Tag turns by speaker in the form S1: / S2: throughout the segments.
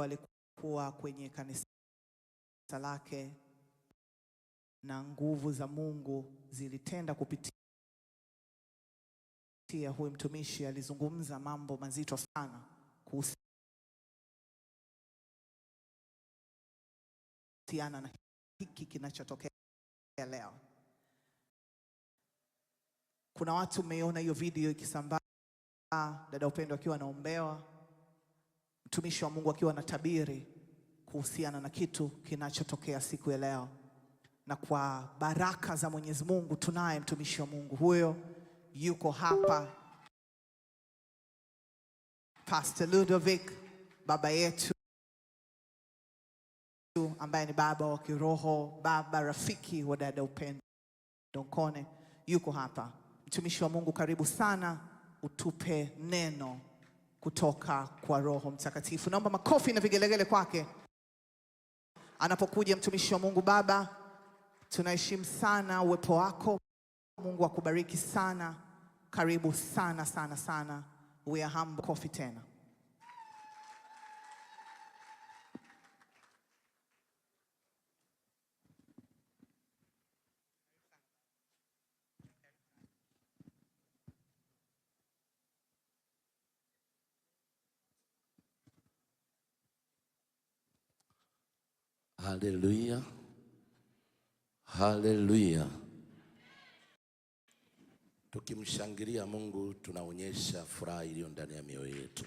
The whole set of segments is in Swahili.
S1: alikuwa kwenye kanisa lake na nguvu za Mungu zilitenda kupitia huyu mtumishi. Alizungumza mambo mazito sana kuhusiana na hiki kinachotokea leo. Kuna watu mmeona hiyo video ikisambaa, dada Upendo akiwa anaombewa, mtumishi wa Mungu akiwa anatabiri kuhusiana na kitu kinachotokea siku ya leo. Na kwa baraka za Mwenyezi Mungu tunaye mtumishi wa Mungu huyo, yuko hapa, Pastor Ludovic, baba yetu ambaye ni baba wa kiroho, baba rafiki wa dada Upendo Nkone, yuko hapa. Mtumishi wa Mungu, karibu sana, utupe neno kutoka kwa Roho Mtakatifu. Naomba makofi na vigelegele kwake anapokuja mtumishi wa Mungu. Baba, tunaheshimu sana uwepo wako. Mungu akubariki sana. Karibu sana sana sana. We are humble. Kofi tena.
S2: Haleluya. Haleluya. Tukimshangilia Mungu tunaonyesha furaha iliyo ndani ya mioyo yetu.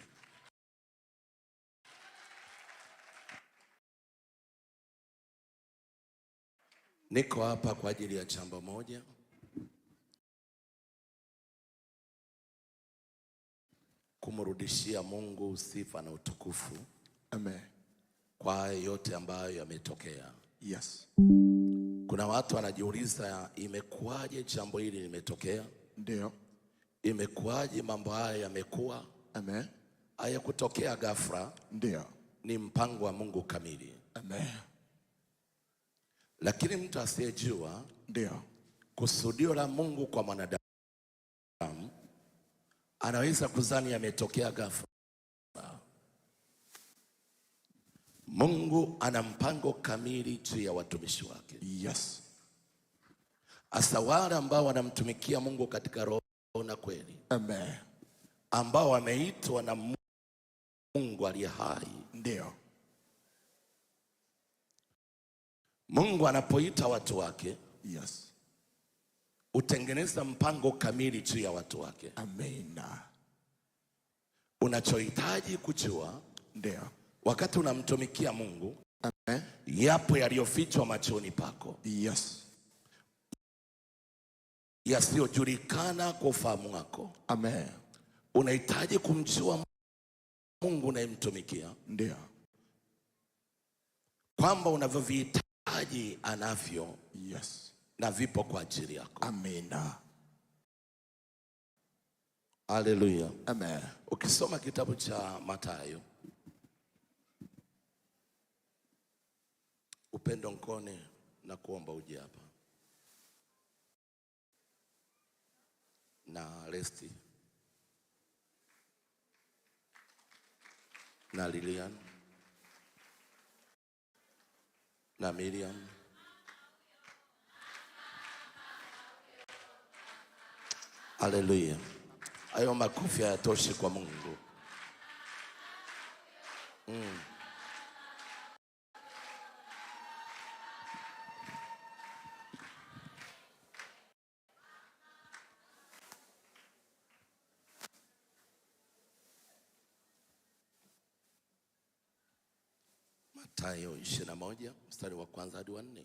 S2: Niko hapa kwa ajili ya jambo moja. Kumrudishia Mungu sifa na utukufu.
S3: Amen.
S2: Kwa yote ambayo yametokea.
S3: Yes.
S2: Kuna watu wanajiuliza imekuwaje jambo hili limetokea?
S3: Ndio.
S2: Imekuwaje mambo haya yamekuwa?
S3: Amen.
S2: Haya kutokea ghafla.
S3: Ndio.
S2: Ni mpango wa Mungu kamili.
S3: Amen.
S2: Lakini mtu asiyejua
S3: ndio
S2: kusudio la Mungu kwa mwanadamu anaweza kudhani yametokea ghafla. Mungu ana mpango kamili juu ya watumishi wake.
S3: Yes.
S2: Hasa wale ambao wanamtumikia Mungu katika roho na kweli.
S3: Amen.
S2: Ambao wameitwa na Mungu aliye hai.
S3: Ndio.
S2: Mungu anapoita watu wake,
S3: yes,
S2: utengeneza mpango kamili juu ya watu wake.
S3: Amen.
S2: Unachohitaji kujua,
S3: ndio,
S2: wakati unamtumikia Mungu,
S3: amen,
S2: yapo yaliyofichwa machoni pako.
S3: Yes.
S2: Yasiyojulikana kwa ufahamu wako.
S3: Amen.
S2: Unahitaji kumjua Mungu unayemtumikia.
S3: Ndio.
S2: Kwamba unavyovihitaji anavyo.
S3: Yes.
S2: Na vipo kwa ajili yako.
S3: Amen.
S2: Haleluya.
S3: Amen.
S2: Ukisoma kitabu cha Mathayo, Upendo Nkone, na kuomba uje hapa. Na Lesti na Lilian na Miriam. Haleluya. Hayo makofi hayatoshi kwa Mungu. Mathayo 21 mstari wa kwanza hadi wa 4.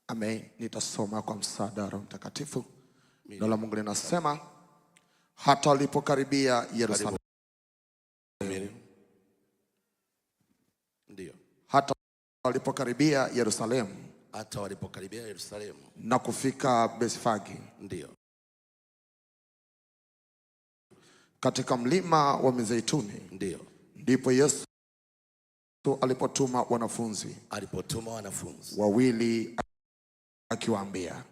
S3: Amen. Nitasoma kwa msaada wa Roho Mtakatifu. Neno la Mungu linasema, hata walipokaribia Yerusalemu.
S2: Ndio.
S3: Hata walipokaribia Yerusalemu.
S2: Hata walipokaribia Yerusalemu.
S3: Na kufika Bethfage.
S2: Ndio.
S3: Katika mlima wa Mizeituni.
S2: Ndio.
S3: Ndipo Yesu alipotuma wanafunzi. Wawili akiwaambia.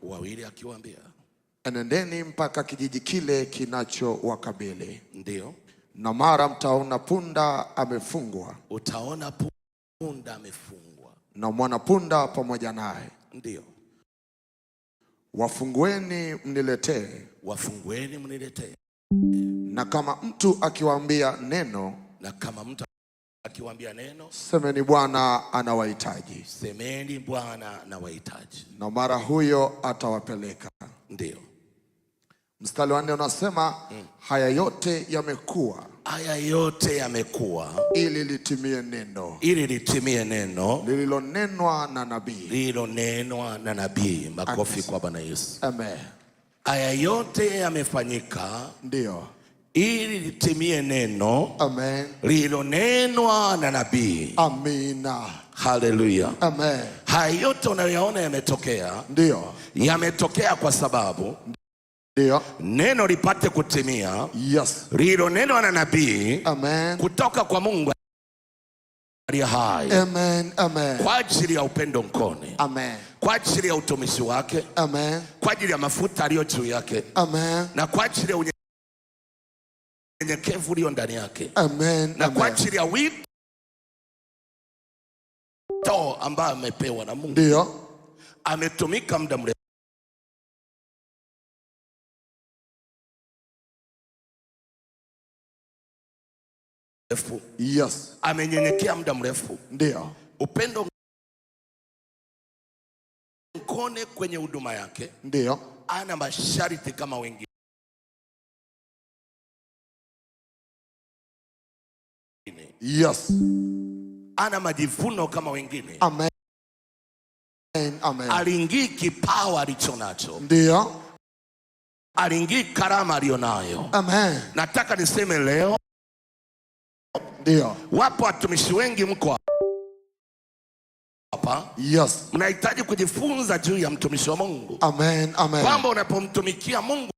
S3: Enendeni mpaka kijiji kile kinachowakabili.
S2: Ndio.
S3: Na mara mtaona punda amefungwa.
S2: Utaona punda punda amefungwa
S3: na mwanapunda pamoja naye.
S2: Ndio.
S3: Wafungueni mniletee.
S2: Wafungueni mniletee.
S3: Na kama mtu akiwaambia neno,
S2: na kama mtu akiwaambia neno,
S3: semeni Bwana anawahitaji.
S2: semeni Bwana anawahitaji.
S3: Na mara huyo atawapeleka.
S2: Ndio.
S3: Mstari wa 4 unasema haya yote yamekuwa.
S2: Haya yote yamekuwa
S3: Ili litimie neno.
S2: ili litimie neno
S3: Lililonenwa na nabii.
S2: lililonenwa na nabii. Makofi kwa Bwana Yesu.
S3: Amen.
S2: Haya yote yamefanyika
S3: Ndio.
S2: ili litimie neno
S3: Amen.
S2: lililonenwa na nabii.
S3: Amina.
S2: Haleluya.
S3: Amen.
S2: Haya yote unayoyaona yametokea,
S3: Ndio.
S2: yametokea kwa sababu
S3: Ndio.
S2: neno lipate kutimia
S3: Yes.
S2: lililonenwa na nabii
S3: Amen.
S2: kutoka kwa Mungu aliye hai,
S3: Amen. Amen.
S2: kwa ajili ya upendo mkone,
S3: Amen.
S2: kwa ajili ya utumishi wake,
S3: Amen.
S2: kwa ajili ya mafuta aliyo juu yake,
S3: Amen.
S2: na kwa ajili ya unyenyekevu ulio ndani yake,
S3: Amen.
S2: na kwa
S3: Amen.
S2: ajili ya wito ambayo amepewa na Mungu.
S3: Ndio.
S2: Ametumika muda mrefu.
S3: Yes.
S2: Amenyenyekea muda mrefu.
S3: Ndio.
S2: Upendo mkone kwenye huduma yake.
S3: Ndio.
S2: Ana masharti kama wengine.
S3: Yes.
S2: Ana majivuno kama wengine.
S3: Amen. Amen.
S2: Aliingii kipawa alichonacho.
S3: Ndio.
S2: Aliingii karama alionayo.
S3: Amen.
S2: Nataka niseme leo,
S3: Ndio.
S2: wapo watumishi wengi mko hapa.
S3: Yes.
S2: Mnahitaji kujifunza juu ya mtumishi wa Mungu.
S3: Amen. Amen.
S2: Kwamba unapomtumikia Mungu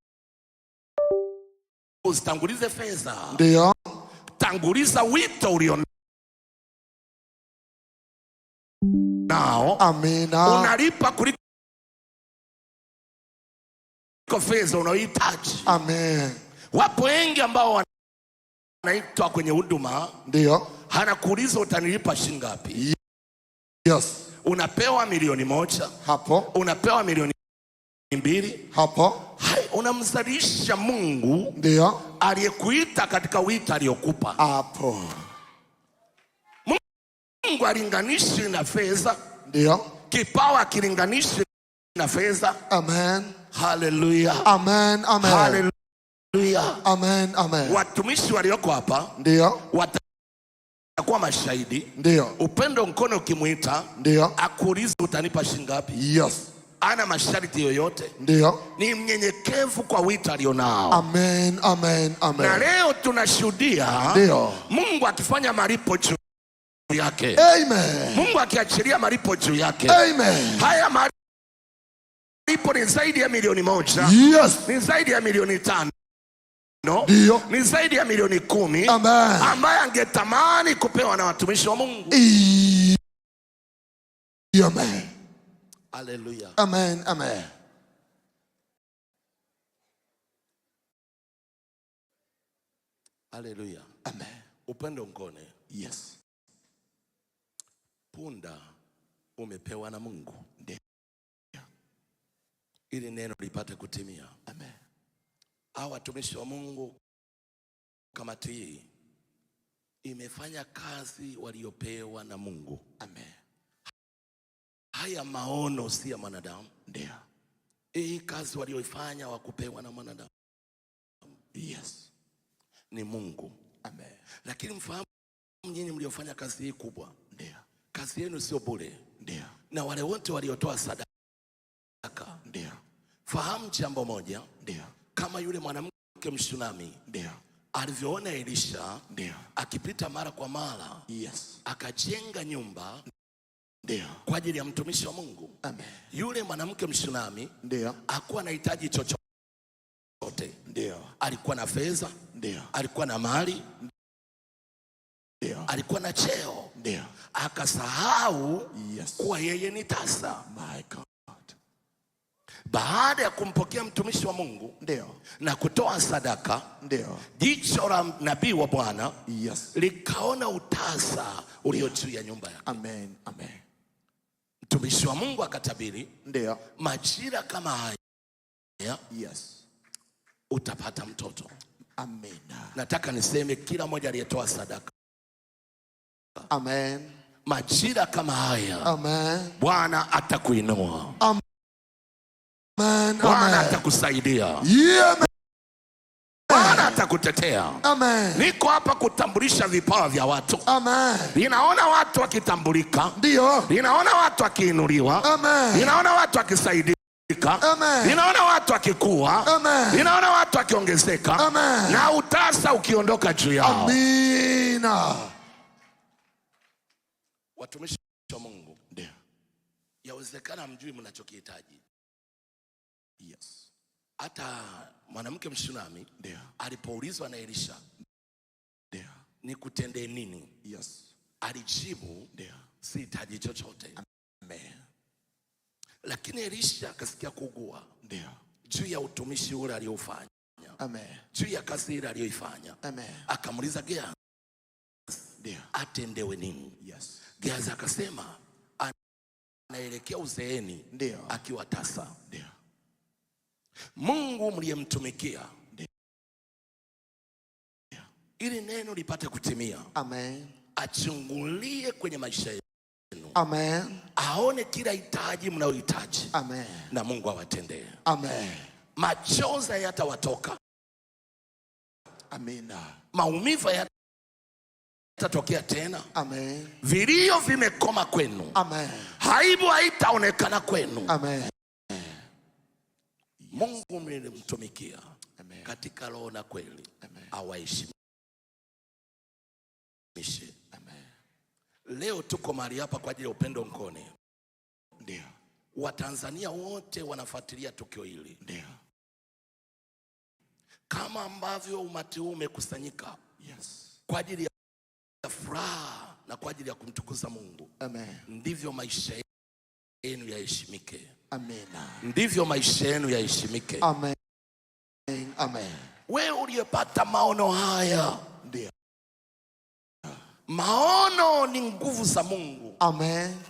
S2: usitangulize fedha.
S3: Ndio.
S2: Tanguliza wito ulio nao.
S3: Amina.
S2: Unalipa kuliko fedha unayohitaji.
S3: Amen.
S2: Wapo wengi ambao wanaitwa kwenye huduma.
S3: Ndio.
S2: Hanakuuliza utanilipa shilingi ngapi.
S3: Yes.
S2: Unapewa milioni 1.
S3: Hapo.
S2: Unapewa milioni 2.
S3: Hapo.
S2: Hai, unamzalisha Mungu
S3: Ndio.
S2: aliyekuita katika wito aliyokupa.
S3: Hapo.
S2: Mungu alinganishi na fedha.
S3: Ndio.
S2: Kipawa kilinganishi na fedha.
S3: Amen.
S2: Haleluya.
S3: Amen. Amen.
S2: Haleluya.
S3: Amen. Amen.
S2: Watumishi walioko hapa
S3: Ndio.
S2: watakuwa mashahidi.
S3: Ndio.
S2: Upendo mkono ukimuita,
S3: Ndio.
S2: akuulize utanipa shilingi ngapi.
S3: Yes.
S2: Ana masharti yoyote.
S3: Ndio.
S2: Ni mnyenyekevu kwa wito alionao.
S3: Amen. Amen. Amen.
S2: Na leo tunashuhudia
S3: Ndio.
S2: Mungu akifanya malipo juu yake.
S3: Amen.
S2: Mungu akiachilia malipo juu yake.
S3: Amen.
S2: Haya malipo ni zaidi ya milioni 1.
S3: Yes.
S2: Ni zaidi ya milioni 5.
S3: Ndio.
S2: Ni zaidi ya milioni 10.
S3: Amen.
S2: Ambaye angetamani kupewa na watumishi wa Mungu.
S3: Amen.
S2: Haleluya.
S3: Amen. Amen.
S2: Haleluya.
S3: Amen.
S2: Upendo mkone.
S3: Yes.
S2: Punda umepewa na Mungu.
S3: Ndio.
S2: Ili neno lipate kutimia.
S3: Amen.
S2: Hawa watumishi wa Mungu, kamati hii imefanya kazi waliopewa na Mungu.
S3: Amen.
S2: Haya maono si ya mwanadamu.
S3: Ndio.
S2: Hii kazi walioifanya wakupewa na mwanadamu.
S3: Yes.
S2: Ni Mungu.
S3: Amen.
S2: Lakini mfahamu nyinyi mliofanya kazi hii kubwa.
S3: Ndio.
S2: Kazi yenu sio bure.
S3: Ndio.
S2: Na wale wote waliotoa sadaka.
S3: Ndio.
S2: Fahamu jambo moja.
S3: Ndio.
S2: Kama yule mwanamke Mshunami.
S3: Ndio.
S2: Alivyoona Elisha.
S3: Ndio.
S2: Akipita mara kwa mara.
S3: Yes.
S2: Akajenga nyumba.
S3: Ndio.
S2: Kwa ajili ya mtumishi wa Mungu.
S3: Amen.
S2: Yule mwanamke Mshunami.
S3: Ndio.
S2: Hakuwa anahitaji chochote.
S3: Ndio.
S2: Alikuwa na fedha.
S3: Ndio.
S2: Alikuwa na mali.
S3: Ndio.
S2: Alikuwa na cheo.
S3: Ndio.
S2: Akasahau
S3: Yes.
S2: kuwa yeye ni tasa.
S3: My God.
S2: baada ya kumpokea mtumishi wa Mungu
S3: Ndio.
S2: na kutoa sadaka,
S3: Ndio.
S2: jicho la nabii wa Bwana
S3: Yes.
S2: likaona utasa ulio juu ya nyumba yake.
S3: Amen. Amen.
S2: Mtumishi wa Mungu akatabiri,
S3: Ndio.
S2: majira kama haya
S3: Yes.
S2: utapata mtoto.
S3: Amen.
S2: Nataka niseme kila mmoja aliyetoa sadaka,
S3: Amen.
S2: majira kama haya
S3: Amen.
S2: Bwana atakuinua.
S3: Amen.
S2: Bwana atakusaidia.
S3: Yeah.
S2: Bwana atakutetea.
S3: Amen.
S2: Niko hapa kutambulisha vipawa vya watu.
S3: Amen.
S2: Ninaona watu wakitambulika.
S3: Ndio.
S2: Ninaona watu wakiinuliwa.
S3: Amen.
S2: Ninaona watu wakisaidika.
S3: Amen.
S2: Ninaona watu wakikua.
S3: Amen.
S2: Ninaona watu wakiongezeka.
S3: Amen.
S2: Na utasa ukiondoka juu yao.
S3: Amina.
S2: Watumishi wa Mungu,
S3: Ndio.
S2: yawezekana mjui mnachokihitaji.
S3: Yes.
S2: Hata mwanamke Mshunami
S3: Ndio.
S2: alipoulizwa na Elisha,
S3: Ndio.
S2: nikutendee nini?
S3: Yes.
S2: Alijibu,
S3: Ndio.
S2: sihitaji chochote.
S3: Amen.
S2: Lakini Elisha akasikia kuugua
S3: Ndio.
S2: juu ya utumishi ule aliofanya,
S3: Amen.
S2: juu ya kazi ile aliyoifanya.
S3: Amen.
S2: Akamuuliza Gehazi,
S3: Ndio.
S2: atendewe nini?
S3: Yes.
S2: Gehazi akasema anaelekea uzeeni
S3: Ndio.
S2: akiwa tasa.
S3: Ndio.
S2: Mungu mliyemtumikia,
S3: Ndio.
S2: ili neno lipate kutimia,
S3: Amen.
S2: achungulie kwenye maisha yenu,
S3: Amen.
S2: aone kila hitaji mnayohitaji,
S3: Amen.
S2: na Mungu awatendee.
S3: Amen.
S2: Machozi yatawatoka,
S3: Amina.
S2: maumivu yatatokea tena,
S3: Amen.
S2: vilio vimekoma kwenu,
S3: Amen.
S2: aibu haitaonekana kwenu.
S3: Amen.
S2: Mungu mlimtumikia
S3: Amen.
S2: katika roho na kweli,
S3: Amen.
S2: awaheshimishe.
S3: Amen.
S2: Leo tuko mahali hapa kwa ajili ya Upendo Nkone.
S3: Ndio.
S2: Watanzania wote wanafuatilia tukio hili.
S3: Ndio.
S2: Kama ambavyo umati huu umekusanyika,
S3: Yes.
S2: kwa ajili ya furaha na kwa ajili ya kumtukuza Mungu,
S3: Amen.
S2: ndivyo maisha yenu yaheshimike.
S3: Amina.
S2: Ndivyo maisha yenu yaheshimike.
S3: Amen. Amen.
S2: Wewe uliyepata maono haya,
S3: Ndio.
S2: maono ni nguvu za Mungu.
S3: Amen.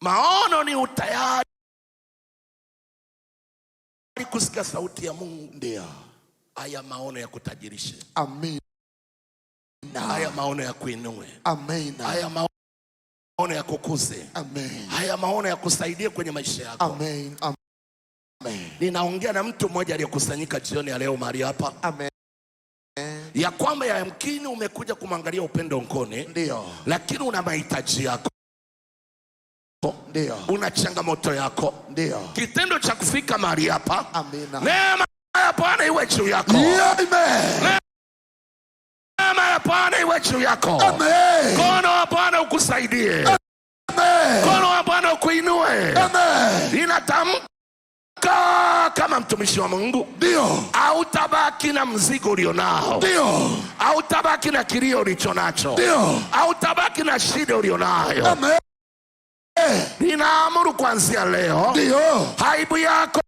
S2: Maono ni utayari kusikia sauti ya Mungu.
S3: Ndio.
S2: Haya maono ya kutajirishe.
S3: Amina.
S2: Haya maono ya kuinue.
S3: Amina.
S2: Haya maono ya kukuze.
S3: Amen.
S2: Haya maono ya kusaidia kwenye maisha yako.
S3: Amen. Amen.
S2: Ninaongea na mtu mmoja aliyekusanyika jioni ya leo mahali hapa.
S3: Amen.
S2: Ya kwamba yamkini umekuja kumwangalia Upendo Nkone.
S3: Ndio.
S2: Lakini una mahitaji yako.
S3: Ndio.
S2: Una changamoto yako.
S3: Ndio.
S2: Kitendo cha kufika mahali hapa,
S3: Amina.
S2: neema ya Bwana iwe juu yako.
S3: Amen.
S2: Neema ya Bwana iwe juu yako.
S3: Amen.
S2: Mkono wa Bwana ukusaidie.
S3: Amen.
S2: Mkono wa Bwana ukuinue.
S3: Amen.
S2: Ninatamka kama mtumishi wa Mungu,
S3: ndio,
S2: hautabaki na mzigo ulionao.
S3: ndio,
S2: Hautabaki na kilio ulicho nacho.
S3: ndio,
S2: Hautabaki na shida ulionayo.
S3: amen.
S2: Ninaamuru kuanzia leo,
S3: Ndio,
S2: aibu yako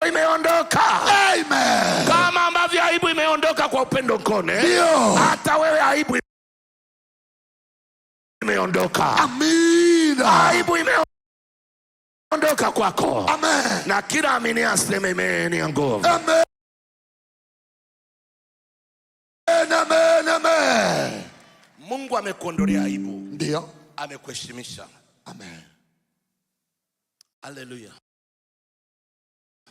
S2: imeondoka.
S3: amen.
S2: Kama ambavyo aibu imeondoka kwa Upendo Nkone,
S3: Ndio,
S2: hata wewe aibu imeondoka.
S3: amina.
S2: Aibu imeondoka kwako.
S3: Amen.
S2: Na kila amini aseme amen ya nguvu.
S3: Amen. Amen, amen.
S2: Mungu amekuondolea aibu.
S3: Ndio,
S2: Amekuheshimisha.
S3: amen.
S2: Haleluya.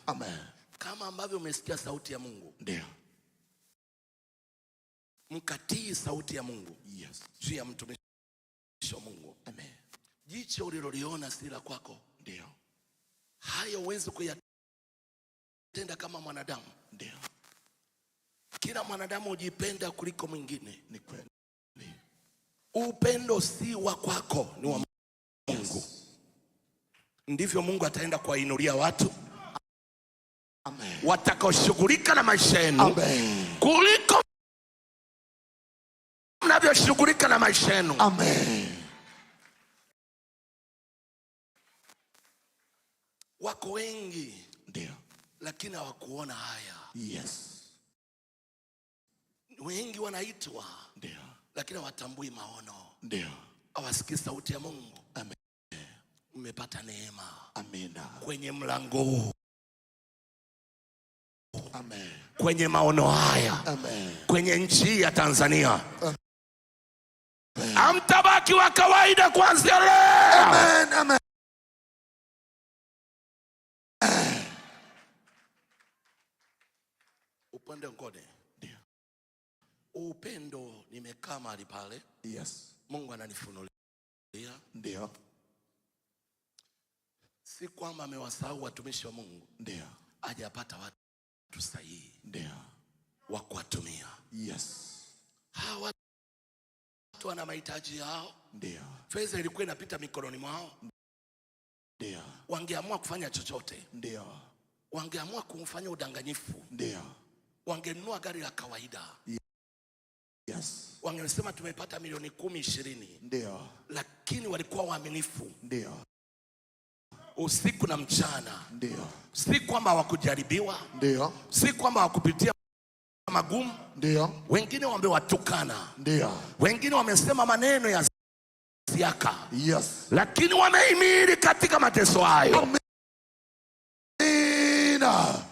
S3: Amen.
S2: Kama ambavyo umesikia sauti ya Mungu,
S3: Ndio.
S2: mkatii sauti ya Mungu.
S3: Yes.
S2: Juu ya mtumishi wa Mungu.
S3: Amen.
S2: Jicho uliloliona si la kwako.
S3: Ndio.
S2: Hayo huwezi kuyatenda kama mwanadamu.
S3: Ndio.
S2: Kila mwanadamu hujipenda kuliko mwingine.
S3: Ni kweli.
S2: Upendo si wa kwako, ni wa Mungu. Yes. Ndivyo Mungu ataenda kuwainulia watu,
S3: amen,
S2: watakaoshughulika na maisha yenu,
S3: amen,
S2: kuliko mnavyoshughulika na maisha yenu.
S3: Amen.
S2: Wako wengi
S3: ndio,
S2: lakini hawakuona haya.
S3: yes,
S2: Wengi wanaitwa
S3: ndio,
S2: lakini hawatambui maono,
S3: ndio,
S2: hawasikii sauti ya Mungu.
S3: amen.
S2: Umepata neema,
S3: Amina,
S2: kwenye mlango huu,
S3: amen,
S2: kwenye maono haya,
S3: amen,
S2: kwenye nchi ya Tanzania. Hamtabaki wa kawaida kuanzia leo.
S3: amen, amen.
S2: Upende ngone. Ndio. Upendo, nimekaa mahali pale.
S3: Yes.
S2: Mungu ananifunulia.
S3: Ndio.
S2: Si kwamba amewasahau watumishi wa Mungu.
S3: Ndio.
S2: Hajapata watu sahihi.
S3: Ndio.
S2: Wa kuwatumia.
S3: Yes.
S2: Hawa watu wana mahitaji yao.
S3: Ndio.
S2: Fedha ilikuwa inapita mikononi mwao.
S3: Ndio.
S2: Wangeamua kufanya chochote.
S3: Ndio.
S2: Wangeamua kumfanya udanganyifu.
S3: Ndio.
S2: Wangenunua gari la kawaida.
S3: Yes.
S2: Wangesema tumepata milioni 10, 20.
S3: Ndio.
S2: Lakini walikuwa waaminifu.
S3: Ndio.
S2: Usiku na mchana.
S3: Ndio.
S2: Si kwamba hawakujaribiwa.
S3: Ndio.
S2: Si kwamba hawakupitia magumu.
S3: Ndio.
S2: Wengine wamewatukana.
S3: Ndio.
S2: Wengine wamesema maneno ya siaka.
S3: Yes.
S2: Lakini wamehimili katika mateso hayo.
S3: Amina.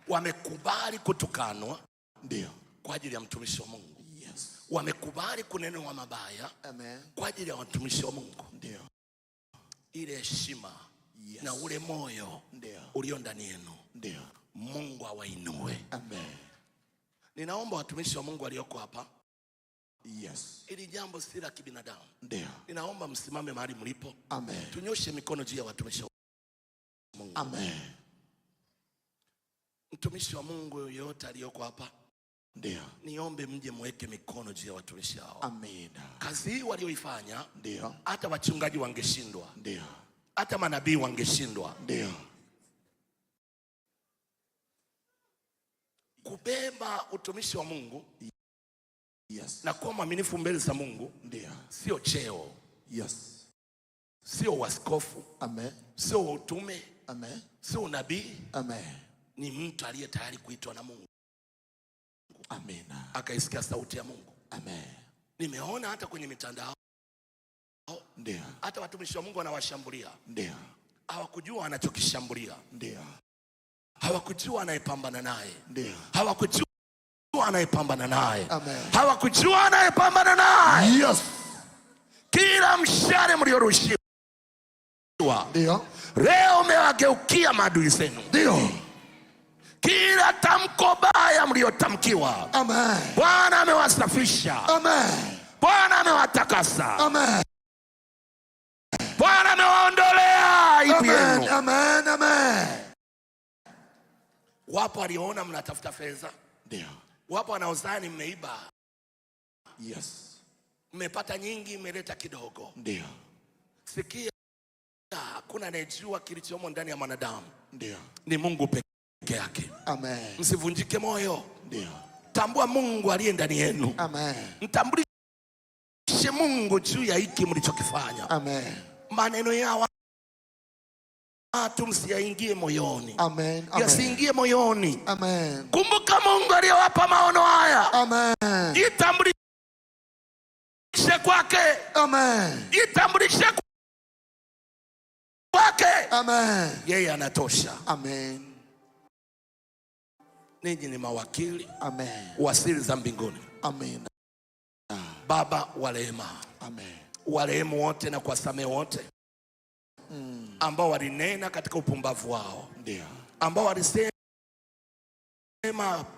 S2: Wamekubali kutukanwa.
S3: Ndio.
S2: Kwa ajili ya mtumishi wa Mungu.
S3: Yes.
S2: Wamekubali kunenewa mabaya.
S3: Amen.
S2: Kwa ajili ya watumishi wa Mungu.
S3: Ndio.
S2: Ile heshima, yes, na ule moyo, ndio, ulio ndani yenu,
S3: ndio,
S2: Mungu awainue.
S3: Amen.
S2: Ninaomba watumishi wa Mungu walioko hapa.
S3: Yes.
S2: Ili jambo si la kibinadamu.
S3: Ndio.
S2: Ninaomba msimame mahali mlipo.
S3: Amen.
S2: Tunyoshe mikono juu ya watumishi wa Mungu.
S3: Amen.
S2: Mtumishi wa Mungu yote aliyoko hapa.
S3: Ndio.
S2: Niombe mje mweke mikono juu ya watumishi hao.
S3: Amina.
S2: Kazi hii walioifanya,
S3: ndio,
S2: hata wachungaji wangeshindwa.
S3: Ndio.
S2: Hata manabii wangeshindwa.
S3: Ndio.
S2: Kubeba utumishi wa Mungu,
S3: yes,
S2: na kuwa mwaminifu mbele za Mungu,
S3: ndio,
S2: sio cheo.
S3: Yes.
S2: Sio waskofu.
S3: Amen.
S2: Sio utume.
S3: Amen.
S2: Sio unabii.
S3: Amen.
S2: Ni mtu aliye tayari kuitwa na Mungu.
S3: Amina.
S2: Akaisikia sauti ya Mungu.
S3: Amen.
S2: Nimeona hata kwenye mitandao,
S3: ndio,
S2: hata watumishi wa Mungu wanawashambulia.
S3: Ndio.
S2: Hawakujua anachokishambulia.
S3: Ndio.
S2: Hawakujua anayepambana naye.
S3: Ndio.
S2: Hawakujua anayepambana naye.
S3: Amen.
S2: Hawakujua anayepambana naye.
S3: Yes.
S2: Kila mshale mliorushiwa,
S3: ndio,
S2: leo umewageukia maadui zenu.
S3: Ndio.
S2: Kila tamko baya mliotamkiwa,
S3: amen,
S2: Bwana amewasafisha.
S3: Amen.
S2: Bwana amewatakasa.
S3: Amen.
S2: Bwana amewaondolea aibu yenu.
S3: Amen. Amen.
S2: Wapo waliona mnatafuta fedha.
S3: Ndio.
S2: Wapo wanaozani mmeiba.
S3: Yes.
S2: Mmepata nyingi, mmeleta kidogo.
S3: Ndio.
S2: Sikia, hakuna anayejua kilichomo ndani ya mwanadamu.
S3: Ndio.
S2: Ni Mungu peke yake.
S3: Amen.
S2: Msivunjike moyo.
S3: Ndio.
S2: Tambua Mungu aliye ndani yenu.
S3: Amen.
S2: Mtambulishe Mungu juu ya hiki mlichokifanya.
S3: Amen.
S2: Maneno ya watu msiyaingie moyoni.
S3: Amen.
S2: Yasiingie moyoni.
S3: Amen.
S2: Kumbuka Mungu aliyowapa maono haya.
S3: Amen.
S2: Jitambulishe kwake.
S3: Amen.
S2: Jitambulishe kwake.
S3: Amen.
S2: Yeye anatosha.
S3: Amen.
S2: Ninyi ni mawakili.
S3: Amen.
S2: Wa siri za mbinguni.
S3: Amen.
S2: Baba wa rehema.
S3: Amen.
S2: Warehemu wote na kuwasamehe wote ambao walinena katika upumbavu wao.
S3: Ndio.
S2: Ambao walisema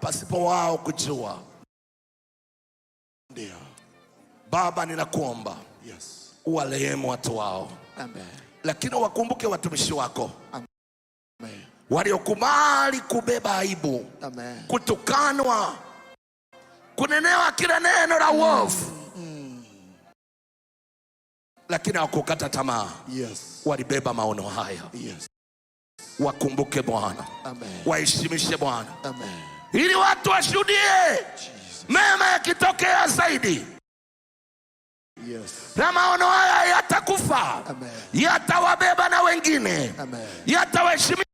S2: pasipo wao kujua.
S3: Ndio.
S2: Baba, ninakuomba,
S3: yes,
S2: uwarehemu watu wao.
S3: Amen.
S2: Lakini wakumbuke watumishi wako.
S3: Amen.
S2: Waliokubali kubeba aibu.
S3: Amen.
S2: Kutukanwa, kunenewa kila neno la uovu. Lakini hawakukata tamaa.
S3: Yes.
S2: Walibeba maono haya.
S3: Yes.
S2: Wakumbuke Bwana.
S3: Amen.
S2: Waheshimishe Bwana.
S3: Amen.
S2: Ili watu washuhudie mema yakitokea zaidi.
S3: Yes.
S2: Na maono haya yatakufa.
S3: Amen.
S2: Yatawabeba na wengine.
S3: Amen.
S2: Yatawaheshimisha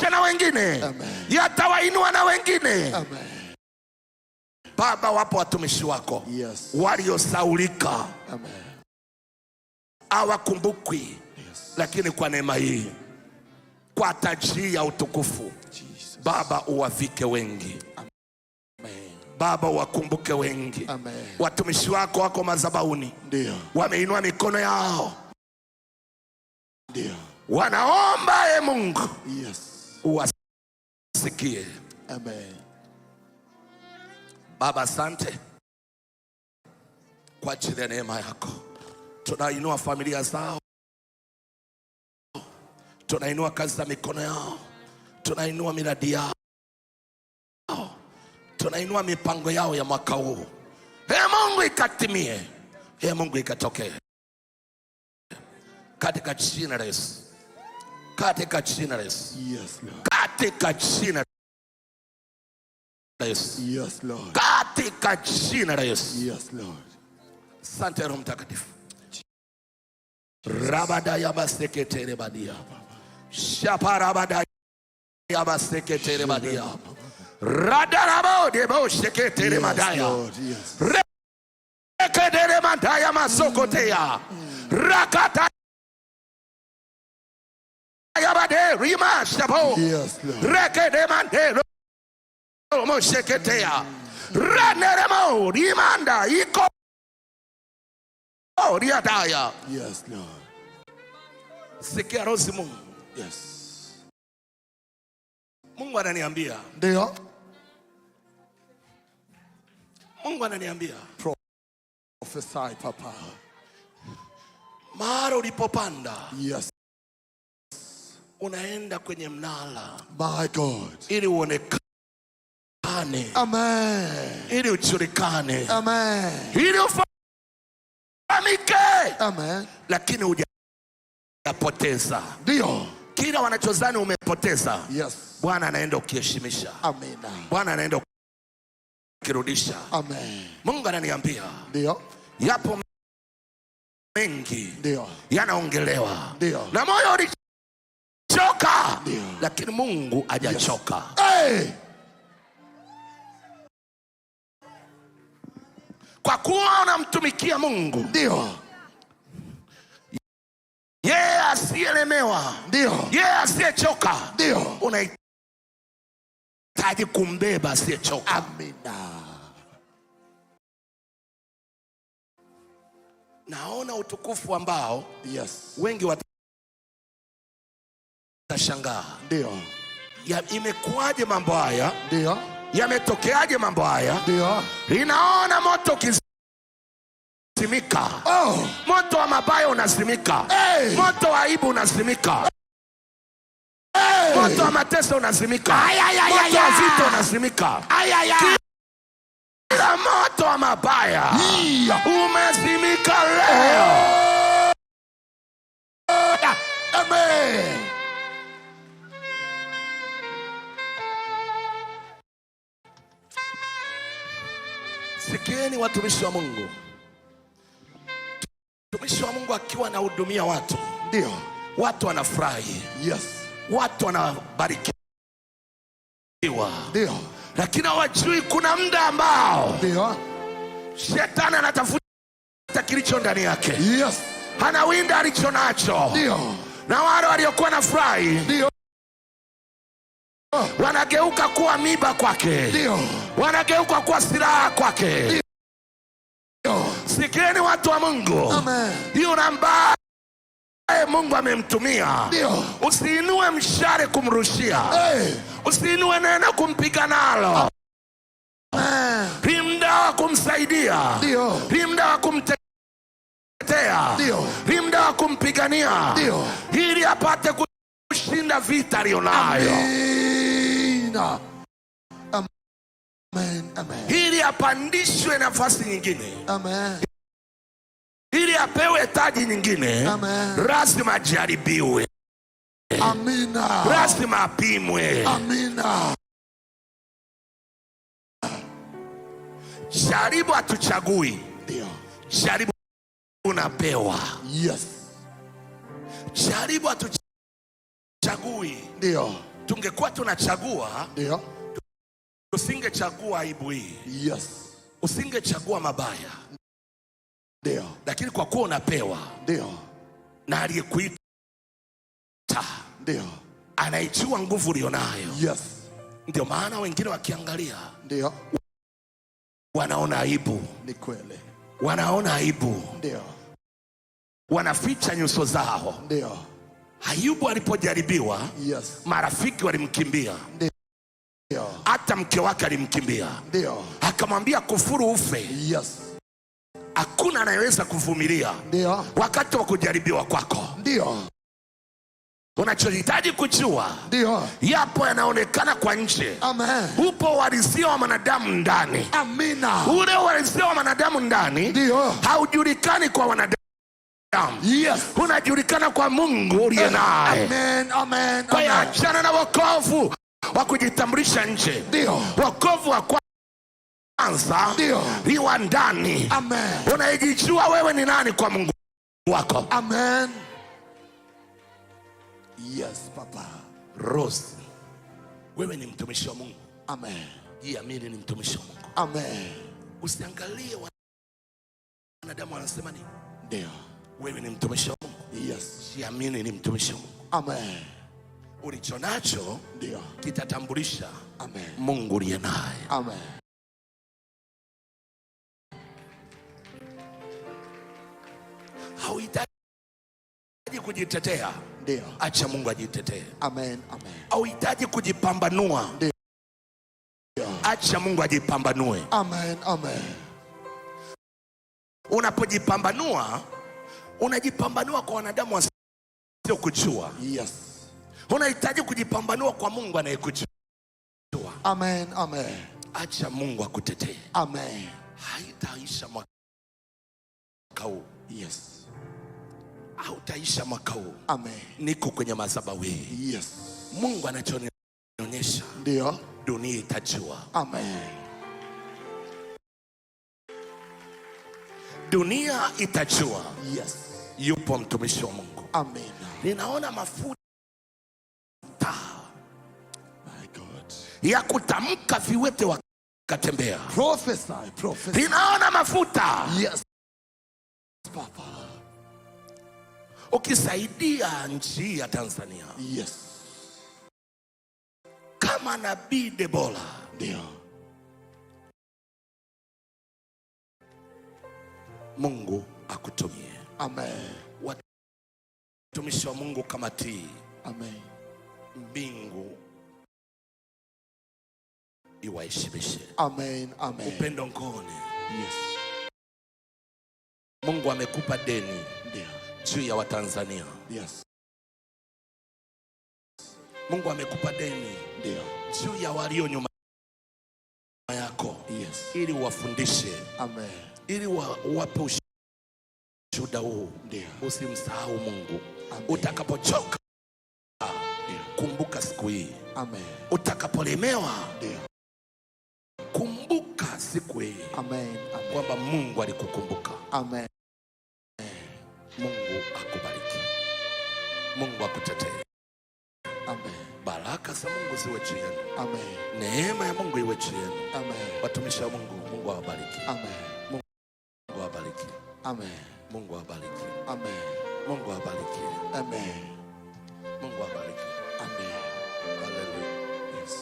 S2: yatawaamsha na wengine.
S3: Amen.
S2: Yatawainua na wengine.
S3: Amen.
S2: Baba, wapo watumishi wako,
S3: Yes.
S2: waliosaulika,
S3: Amen.
S2: hawakumbukwi.
S3: Yes.
S2: Lakini kwa neema hii, kwa taji ya utukufu,
S3: Jesus.
S2: Baba, uwavike wengi.
S3: Amen.
S2: Baba, uwakumbuke wengi.
S3: Amen.
S2: Watumishi wako wako madhabahuni,
S3: Ndio.
S2: wameinua mikono yao,
S3: Ndio.
S2: wanaomba Mungu,
S3: Yes.
S2: uwasikie.
S3: Amen.
S2: Baba, asante kwa ajili ya neema yako. Tunainua familia zao, tunainua kazi za mikono yao, tunainua miradi yao, tunainua mipango yao ya mwaka huu. Mungu ikatimie, Mungu ikatokee katika jina la Yesu, katika jina la Yesu,
S3: Yes, Lord.
S2: katika jina la Yesu,
S3: Yes, Lord.
S2: katika jina la Yesu.
S3: Yes, Lord.
S2: Asante Roho Mtakatifu. Rabada ya baseketere badia. Shaparabada ya baseketere badia. Radarabo de bo seketere madaya.
S3: Lord. Yes.
S2: Rekedere madaya masokotea. Rakata ya bade rima shabo.
S3: Yes, Lord.
S2: Rekede mande mo seketea. Raneremo rimanda iko riadaya.
S3: Yes, Lord.
S2: Sikia rozi Mungu.
S3: Yes.
S2: Mungu ananiambia.
S3: Ndio.
S2: Mungu ananiambia.
S3: Prophesy, Papa.
S2: Mahali ulipopanda.
S3: Yes.
S2: Unaenda kwenye mnala.
S3: My God.
S2: Ili uonekane.
S3: Amen.
S2: Ili ujulikane.
S3: Amen.
S2: Ili ufahamike.
S3: Amen.
S2: Lakini hujapoteza.
S3: Ndio.
S2: Kila wanachozani umepoteza.
S3: Yes.
S2: Bwana anaenda ukiheshimisha.
S3: Amen.
S2: Bwana anaenda ukirudisha.
S3: Amen.
S2: Mungu ananiambia.
S3: Ndio.
S2: Yapo mengi.
S3: Ndio.
S2: Yanaongelewa.
S3: Ndio.
S2: Na moyo ulichoka.
S3: Ndio.
S2: Lakini Mungu hajachoka.
S3: Hey!
S2: Kwa kuwa unamtumikia Mungu.
S3: Ndio.
S2: Yeye asiyelemewa.
S3: Ndio.
S2: Yeye asiyechoka.
S3: Ndio.
S2: Unahitaji kumbeba asiyechoka.
S3: Amina.
S2: Naona utukufu ambao
S3: Yes.
S2: wengi watashangaa.
S3: Ndio.
S2: Imekuwaje mambo haya?
S3: Ndio.
S2: Yametokeaje mambo haya?
S3: Ndio.
S2: Inaona moto ukizimika.
S3: Oh.
S2: Moto wa mabaya unazimika.
S3: Hey.
S2: Moto wa aibu unazimika.
S3: Hey.
S2: Moto wa mateso unazimika. Moto wa vita unazimika. Kila moto wa mabaya umezimika leo.
S3: Amen.
S2: Sikieni watumishi wa Mungu. Mtumishi wa Mungu akiwa anahudumia watu.
S3: Ndio.
S2: Watu wanafurahi.
S3: Yes.
S2: Watu wanabarikiwa.
S3: Ndio.
S2: Lakini hawajui kuna muda ambao
S3: Ndio.
S2: Shetani anatafuta kilicho ndani yake.
S3: Yes.
S2: Anawinda alicho nacho.
S3: Ndio.
S2: Na wale waliokuwa na furahi.
S3: Ndio.
S2: Wanageuka kuwa miba kwake.
S3: Ndio.
S2: Wanageuka kuwa silaha kwake.
S3: Ndio.
S2: Sikieni watu wa Mungu.
S3: Amen.
S2: Yule ambaye Mungu amemtumia.
S3: Ndio.
S2: Usiinue mshale kumrushia.
S3: Hey.
S2: Usiinue neno kumpiga nalo. Ni muda wa kumsaidia.
S3: Ndio.
S2: Ni muda wa kumtetea.
S3: Ndio.
S2: Ni muda wa kumpigania.
S3: Ndio.
S2: Ili apate kushinda vita alionayo.
S3: Amina. Amen. Amen.
S2: Ili apandishwe nafasi nyingine.
S3: Amen.
S2: Ili apewe taji nyingine.
S3: Amen.
S2: Lazima ajaribiwe.
S3: Amina.
S2: Lazima apimwe.
S3: Amina.
S2: Jaribu hatuchagui.
S3: Ndio.
S2: Jaribu unapewa.
S3: Yes.
S2: Jaribu hatuchagui.
S3: Ndio.
S2: tungekuwa tunachagua,
S3: Ndio.
S2: usingechagua aibu hii,
S3: Yes.
S2: usingechagua mabaya,
S3: Ndio.
S2: lakini kwa kuwa unapewa
S3: Ndio.
S2: na aliyekuita
S3: Ndio.
S2: anaijua nguvu ulionayo.
S3: Yes.
S2: Ndio maana wengine wakiangalia
S3: Ndio.
S2: wanaona aibu,
S3: Ni kweli.
S2: wanaona aibu,
S3: Ndio.
S2: wanaficha nyuso zao.
S3: Ndio.
S2: Ayubu alipojaribiwa,
S3: Yes.
S2: marafiki walimkimbia,
S3: Ndio.
S2: hata mke wake alimkimbia,
S3: Ndio.
S2: akamwambia kufuru ufe.
S3: Yes.
S2: Hakuna anayeweza kuvumilia
S3: Ndio.
S2: wakati wa kujaribiwa kwako.
S3: Ndio.
S2: Unachohitaji kujua,
S3: Ndio.
S2: yapo yanaonekana kwa nje,
S3: Amen.
S2: upo uhalisia wa mwanadamu ndani.
S3: Amina.
S2: Ule uhalisia wa mwanadamu ndani
S3: Ndio.
S2: haujulikani kwa wanadamu,
S3: Yes.
S2: unajulikana kwa Mungu uliye naye.
S3: Amen. Amen.
S2: Kwa hiyo
S3: Amen.
S2: achana na wokovu wa kujitambulisha nje.
S3: Ndio.
S2: Wokovu wa kwanza
S3: Ndio.
S2: ni wa ndani.
S3: Amen.
S2: Unajijua wewe ni nani kwa Mungu wako.
S3: Amen. Yes, Papa.
S2: Rose, wewe ni mtumishi wa Mungu.
S3: Amen.
S2: Jiamini ni mtumishi wa Mungu.
S3: Amen.
S2: Usiangalie wanadamu wanasema nini.
S3: Ndio.
S2: Wewe ni mtumishi wa Mungu.
S3: Yes.
S2: Jiamini ni mtumishi wa Mungu.
S3: Amen.
S2: Ulichonacho
S3: Ndio.
S2: kitatambulisha
S3: Amen.
S2: Mungu uliye naye.
S3: Amen.
S2: Hauhitaji kujitetea.
S3: Ndio.
S2: Acha Mungu ajitetee.
S3: Amen. Amen.
S2: Hauhitaji kujipambanua.
S3: Ndio.
S2: Acha Mungu ajipambanue.
S3: Amen. Amen.
S2: Unapojipambanua, unajipambanua kwa wanadamu wasio kujua.
S3: Yes.
S2: Unahitaji kujipambanua kwa Mungu anayekujua.
S3: Amen. Amen.
S2: Acha Mungu akutetee.
S3: Amen.
S2: Haitaisha mwaka huu.
S3: Yes.
S2: Hautaisha mwaka huu.
S3: Amen.
S2: Niko kwenye madhabahu hii.
S3: Yes.
S2: Mungu anachonionyesha,
S3: Ndio.
S2: dunia itajua.
S3: Amen.
S2: Dunia itajua.
S3: Yes.
S2: Yupo mtumishi wa Mungu.
S3: Amen.
S2: Ninaona mafuta
S3: My God.
S2: ya kutamka viwete wakatembea.
S3: Prophesy. Prophesy.
S2: Ninaona mafuta.
S3: Yes. Papa.
S2: Ukisaidia nchi ya Tanzania
S3: Yes.
S2: kama nabii Debora,
S3: Ndio.
S2: Mungu akutumie.
S3: Amen.
S2: Watumishi wa Mungu kama tii,
S3: Amen.
S2: mbingu iwaheshimishe.
S3: Amen. Amen.
S2: Upendo ngone.
S3: Yes.
S2: Mungu amekupa deni
S3: Ndio.
S2: juu ya Watanzania.
S3: Yes.
S2: Mungu amekupa deni
S3: Ndio.
S2: juu ya walio nyuma yako.
S3: Yes.
S2: Ili wafundishe,
S3: Amen.
S2: ili wape ushuhuda huu.
S3: Ndio.
S2: Usimsahau Mungu.
S3: Amen.
S2: Utakapochoka, kumbuka siku hii.
S3: Amen.
S2: Utakapolemewa,
S3: Ndio.
S2: kumbuka siku hii
S3: Amen. Amen.
S2: kwamba Mungu alikukumbuka.
S3: Amen.
S2: Mungu akubariki. Mungu akutetee.
S3: Amen.
S2: Baraka za Mungu ziwe juu yenu.
S3: Amen.
S2: Neema ya Mungu iwe juu yenu.
S3: Amen.
S2: Watumishi wa Mungu, Mungu awabariki.
S3: Amen.
S2: Mungu awabariki.
S3: Amen.
S2: Mungu awabariki.
S3: Amen.
S2: Mungu awabariki.
S3: Amen.
S2: Mungu awabariki.
S3: Amen.
S2: Hallelujah.
S3: Yes.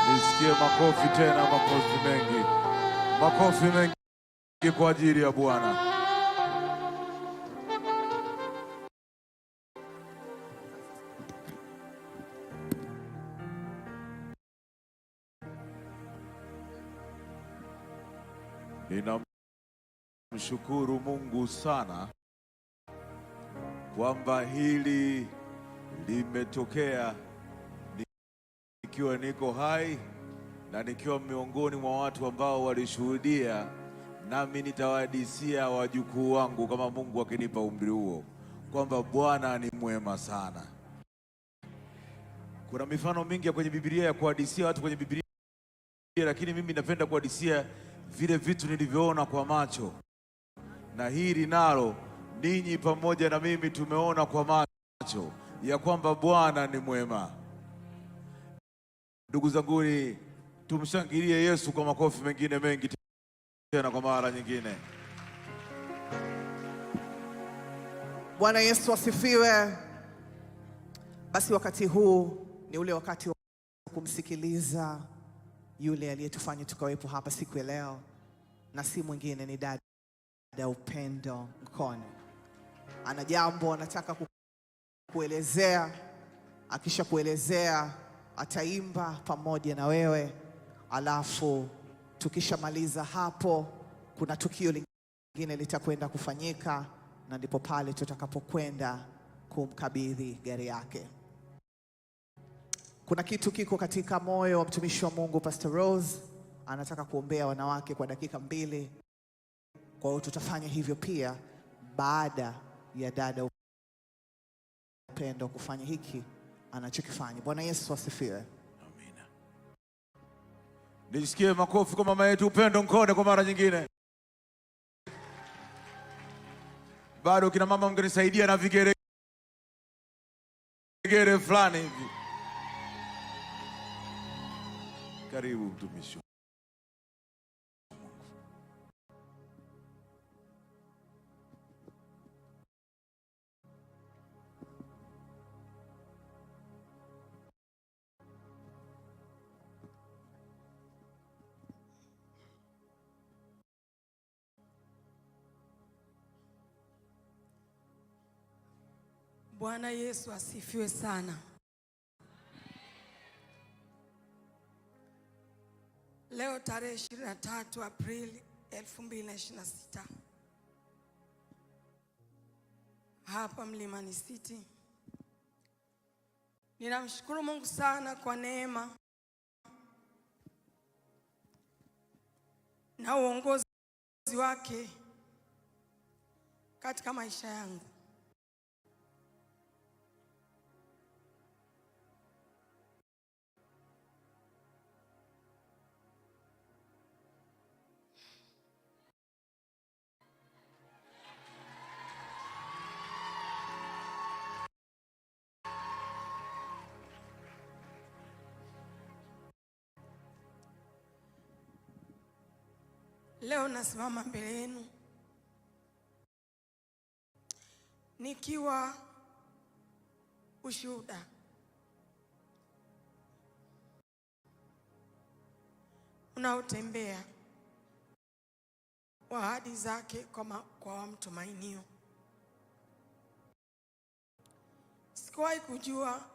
S4: Nisikie makofi tena, makofi mengi, makofi mengi kwa ajili ya Bwana. Ninamshukuru Mungu sana kwamba hili limetokea nikiwa niko hai na nikiwa miongoni mwa watu ambao walishuhudia, nami nitawahadithia wajukuu wangu kama Mungu akinipa umri huo, kwamba Bwana ni mwema sana. Kuna mifano mingi ya kwenye Biblia ya kuhadithia watu kwenye Biblia, lakini mimi napenda kuhadithia vile vitu nilivyoona kwa macho, na hili nalo ninyi pamoja na mimi tumeona kwa macho ya kwamba Bwana ni mwema. Ndugu zangu, tumshangilie Yesu kwa makofi mengine mengi tena kwa mara nyingine.
S1: Bwana Yesu asifiwe. Basi wakati huu ni ule wakati wa kumsikiliza yule aliyetufanya tukawepo hapa siku ya leo, na si mwingine ni dada Upendo Mkone. Ana jambo anataka kuelezea. Akisha kuelezea ataimba pamoja na wewe, alafu tukishamaliza hapo kuna tukio lingine litakwenda kufanyika, na ndipo pale tutakapokwenda kumkabidhi gari yake. Kuna kitu kiko katika moyo wa mtumishi wa Mungu Pastor Rose, anataka kuombea wanawake kwa dakika 2. Kwa hiyo tutafanya hivyo pia baada ya dada Upendo kufanya hiki anachokifanya. Bwana Yesu asifiwe.
S4: Amina. Nisikie makofi kwa mama yetu Upendo Mkone kwa mara nyingine. Bado kina mama mngenisaidia na vigeregere fulani hivi. Karibu mtumishi.
S5: Bwana Yesu asifiwe sana. Leo tarehe 23 Aprili 2026 hapa Mlimani City, ninamshukuru Mungu sana kwa neema na uongozi wake katika maisha yangu. Leo nasimama mbele yenu nikiwa ushuhuda unaotembea wa ahadi zake kwa wamtumainio. Sikuwahi kujua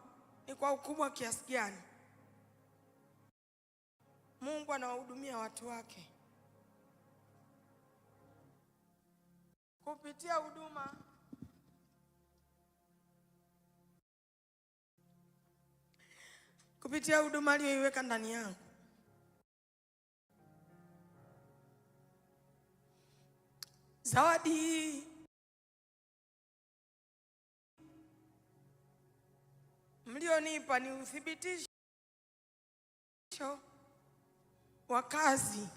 S5: ni kwa ukubwa kiasi gani Mungu anawahudumia watu wake kupitia huduma aliyoiweka ndani yangu. Zawadi hii mlionipa ni uthibitisho wa kazi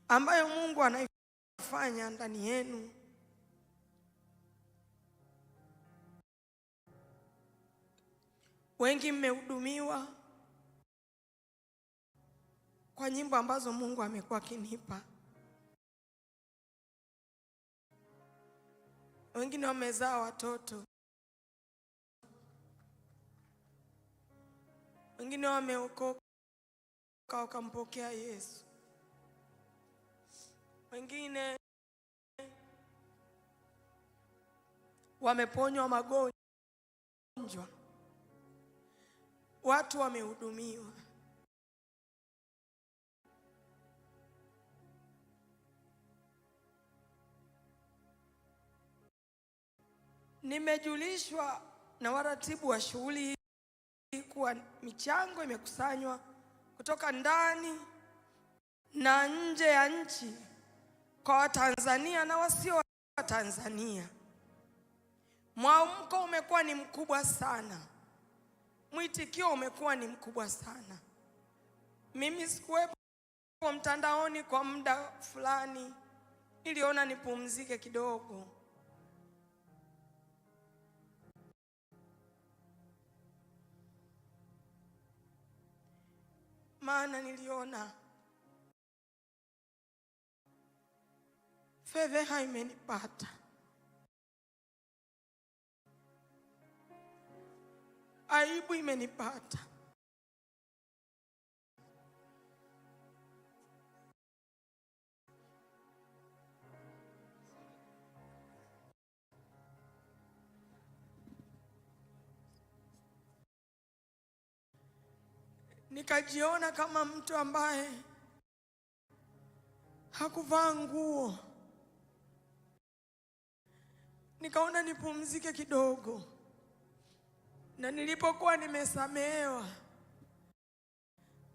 S5: ambayo Mungu anaifanya ndani yenu. Wengi mmehudumiwa kwa nyimbo ambazo Mungu amekuwa akinipa. Wengine wamezaa watoto, wengine wameokoka wakampokea Yesu, wengine wameponywa magonjwa, watu wamehudumiwa. Nimejulishwa na waratibu wa shughuli hii kuwa michango imekusanywa kutoka ndani na nje ya nchi kwa Watanzania na wasio Watanzania. Mwamko umekuwa ni mkubwa sana, mwitikio umekuwa ni mkubwa sana. Mimi sikuwepo mtandaoni kwa muda fulani, niliona nipumzike kidogo. Maana niliona fedheha imenipata, aibu imenipata. Nikajiona kama mtu ambaye hakuvaa nguo. Nikaona nipumzike kidogo, na nilipokuwa nimesamehewa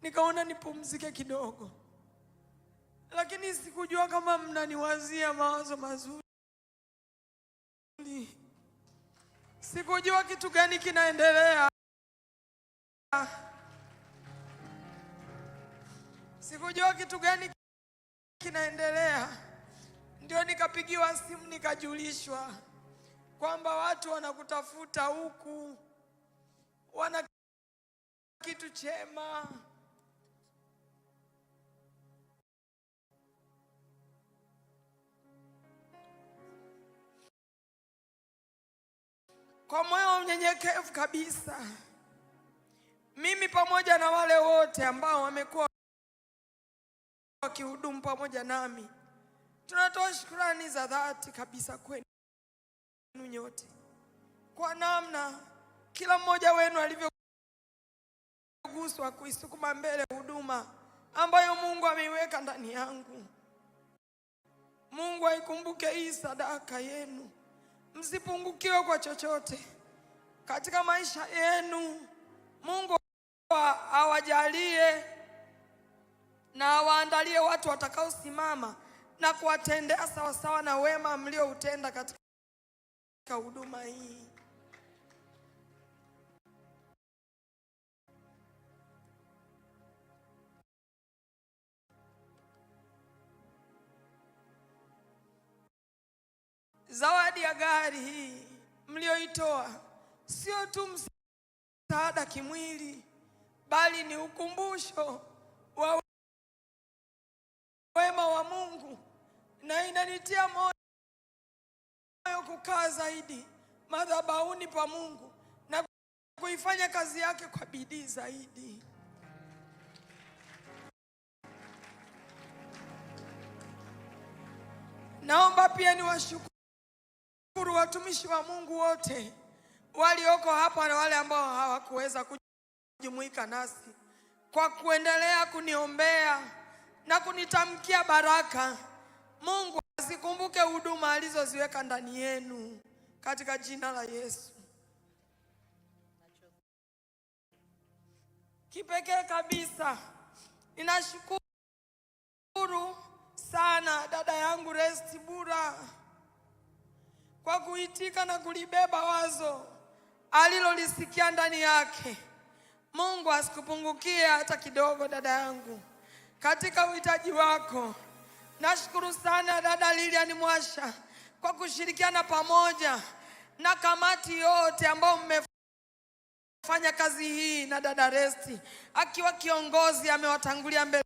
S5: nikaona nipumzike kidogo, lakini sikujua kama mnaniwazia mawazo mazuri. Sikujua kitu gani kinaendelea. Sikujua kitu gani kinaendelea. Ndio nikapigiwa simu nikajulishwa kwamba watu wanakutafuta huku, wana kitu chema. Kwa moyo mnyenyekevu kabisa, mimi pamoja na wale wote ambao wamekuwa wakihudumu pamoja nami, tunatoa shukrani za dhati kabisa kwenu nyote kwa namna kila mmoja wenu alivyoguswa kuisukuma mbele huduma ambayo Mungu ameiweka ndani yangu. Mungu aikumbuke hii sadaka yenu, msipungukiwe kwa chochote katika maisha yenu. Mungu awajalie na awaandalie watu watakaosimama na kuwatendea sawasawa na wema mlioutenda katika huduma hii. Zawadi ya gari hii mlioitoa sio tu msaada kimwili, bali ni ukumbusho wa wema wa Mungu, na inanitia moyo kukaa zaidi madhabahuni pa Mungu na kuifanya kazi yake kwa bidii zaidi. Naomba pia niwashukuru watumishi wa Mungu wote walioko hapa na wale ambao hawakuweza kujumuika nasi kwa kuendelea kuniombea na kunitamkia baraka. Mungu asikumbuke huduma alizoziweka ndani yenu katika jina la Yesu. Kipekee kabisa ninashukuru sana dada yangu Resti Bura kwa kuitika na kulibeba wazo alilolisikia ndani yake. Mungu asikupungukie hata kidogo dada yangu katika uhitaji wako. Nashukuru sana dada Lilian Mwasha kwa kushirikiana pamoja na kamati yote ambao mmefanya kazi hii, na dada Resti akiwa kiongozi amewatangulia mbele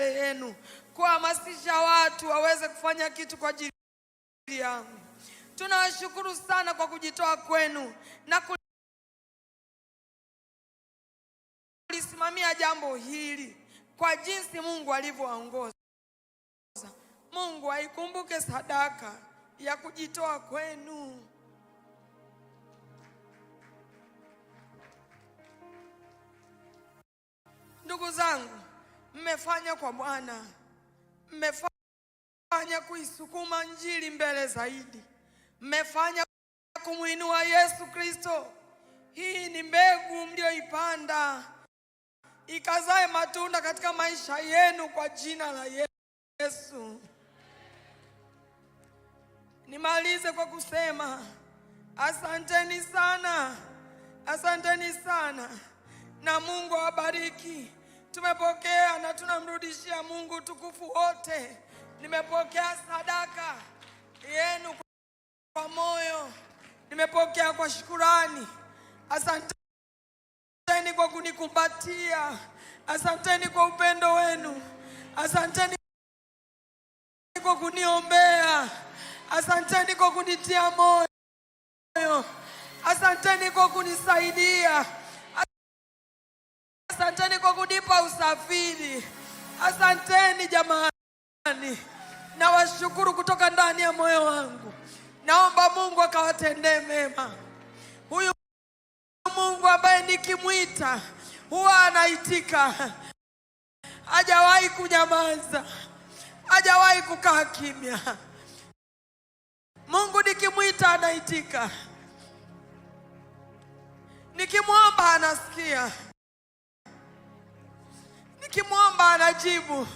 S5: yenu kuhamasisha watu waweze kufanya kitu kwa ajili yangu. Tunawashukuru sana kwa kujitoa kwenu na kulisimamia jambo hili kwa jinsi Mungu alivyowaongoza. Mungu aikumbuke sadaka ya kujitoa kwenu. Ndugu zangu, mmefanya kwa Bwana, mmefanya kuisukuma Injili mbele zaidi, mmefanya kumuinua Yesu Kristo. Hii ni mbegu mlioipanda ikazae matunda katika maisha yenu kwa jina la Yesu. Nimalize kwa kusema asanteni sana, asanteni sana, na Mungu awabariki. Tumepokea na tunamrudishia Mungu tukufu wote. Nimepokea sadaka yenu kwa moyo, nimepokea kwa shukurani. Asanteni kwa kunikumbatia, asanteni kwa upendo wenu, asanteni kwa kuniombea, asanteni kwa kunitia moyo, asanteni kwa kunisaidia, asanteni kwa kunipa usafiri. Asanteni jamani, nawashukuru kutoka ndani ya moyo wangu. Naomba Mungu akawatendee mema. Huyu Mungu ambaye nikimwita huwa anaitika, hajawahi kunyamaza, hajawahi kukaa kimya. Mungu nikimwita anaitika, nikimwomba anasikia, nikimwomba anajibu.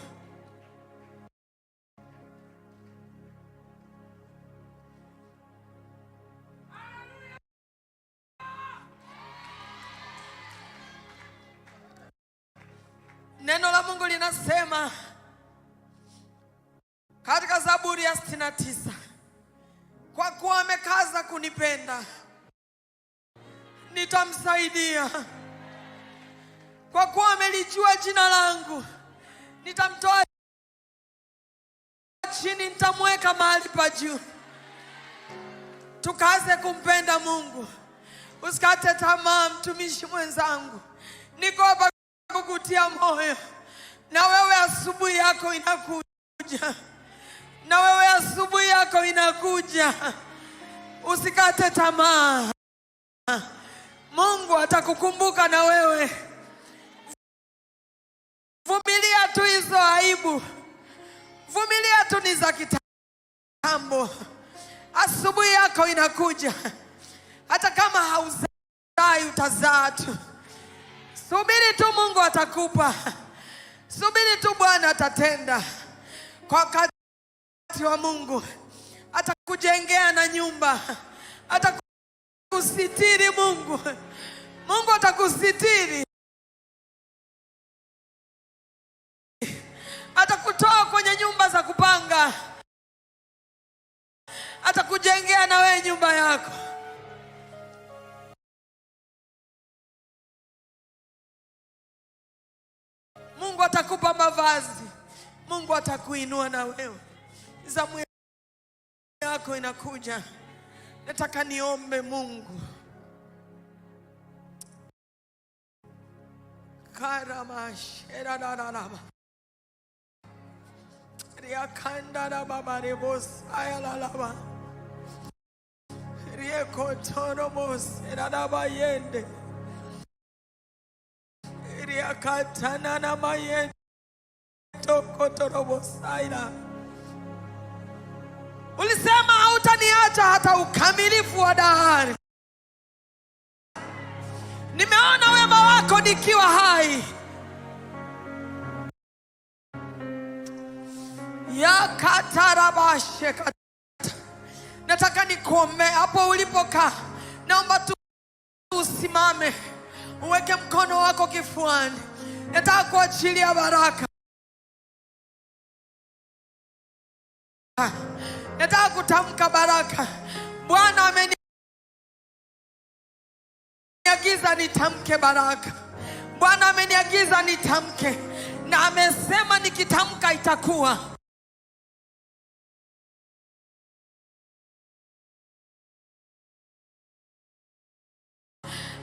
S5: Neno la Mungu linasema katika Zaburi ya 69, kwa kuwa amekaza kunipenda nitamsaidia, kwa kuwa amelijua jina langu nitamtoa chini, nitamweka mahali pa juu. Tukaze kumpenda Mungu, usikate tamaa mtumishi mwenzangu. Niko hapa kukutia moyo, na wewe asubuhi yako inakuja, na wewe asubuhi yako inakuja. Usikate tamaa, Mungu atakukumbuka na wewe. Vumilia tu hizo aibu, vumilia tu, ni za kitambo. Asubuhi yako inakuja, hata kama hauzai utazaa tu. Subiri tu, Mungu atakupa. Subiri tu, Bwana atatenda. Kwa wakati wa Mungu atakujengea na nyumba, atakusitiri. Mungu atakusitiri, atakutoa kwenye nyumba za kupanga, atakujengea na wewe nyumba yako. Mungu atakupa mavazi, Mungu atakuinua na wewe. Zamu yako inakuja. Nataka niombe Mungu. Karamasheradaraba riakandara babarebos ayalalaba riekotorobos eradaba yende riakatana na mayende tokotorobos aila. Ulisema hautaniacha hata ukamilifu wa dahari. Nimeona wema wako nikiwa hai. Ya katarabashe. Nataka nikuombe hapo ulipokaa. Naomba tu usimame, uweke mkono wako kifuani. Nataka kuachilia baraka. Nataka kutamka baraka. Bwana ameniagiza nitamke baraka. Bwana ameniagiza nitamke, na amesema nikitamka itakuwa.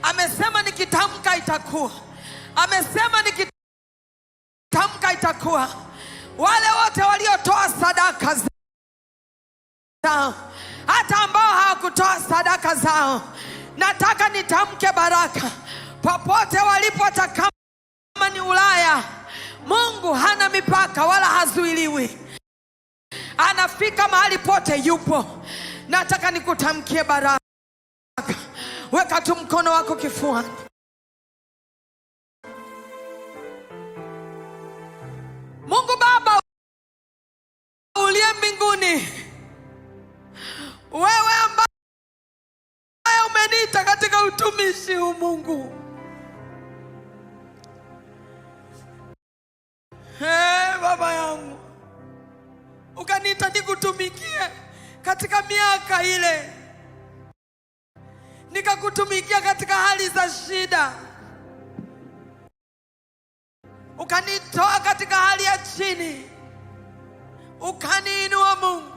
S5: Amesema nikitamka itakuwa. Amesema nikitamka itakuwa. Wale wote waliotoa sadaka zao, hata ambao hawakutoa sadaka zao, nataka nitamke baraka popote walipo, hata kama barani Ulaya. Mungu hana mipaka wala hazuiliwi, anafika mahali pote yupo. Nataka nikutamkie baraka. Weka tu mkono wako kifuani. Mungu Baba uliye mbinguni, wewe ambaye umeniita katika utumishi huu, Mungu, Baba yangu, ukaniita nikutumikie katika miaka ile, nikakutumikia katika hali za shida, ukanitoa katika hali ya chini, ukaniinua Mungu.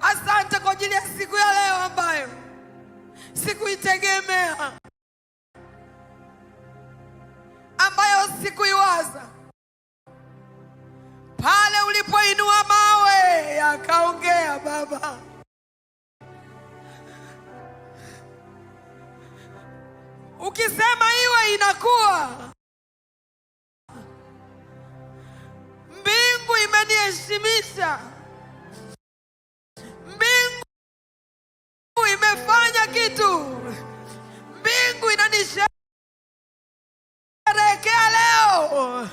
S5: Asante kwa ajili ya siku ya leo ambayo sikuitegemea, ambayo sikuiwaza. Pale ulipoinua mawe yakaongea, Baba. Ukisema iwe inakuwa. Mbingu imeniheshimisha, mbingu imefanya kitu, mbingu inanisherehekea leo.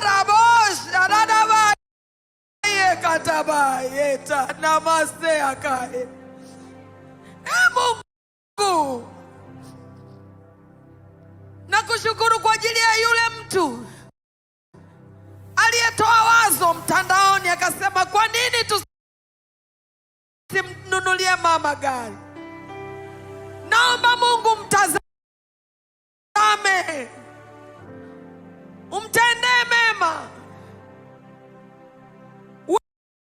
S5: Rabosha radaba yekataba yeta namaste akae. Mungu, nakushukuru kwa ajili ya yule mtu aliyetoa wazo mtandaoni akasema, kwa nini tusimnunulie mama gari? Naomba Mungu mtazame, umtendee mema,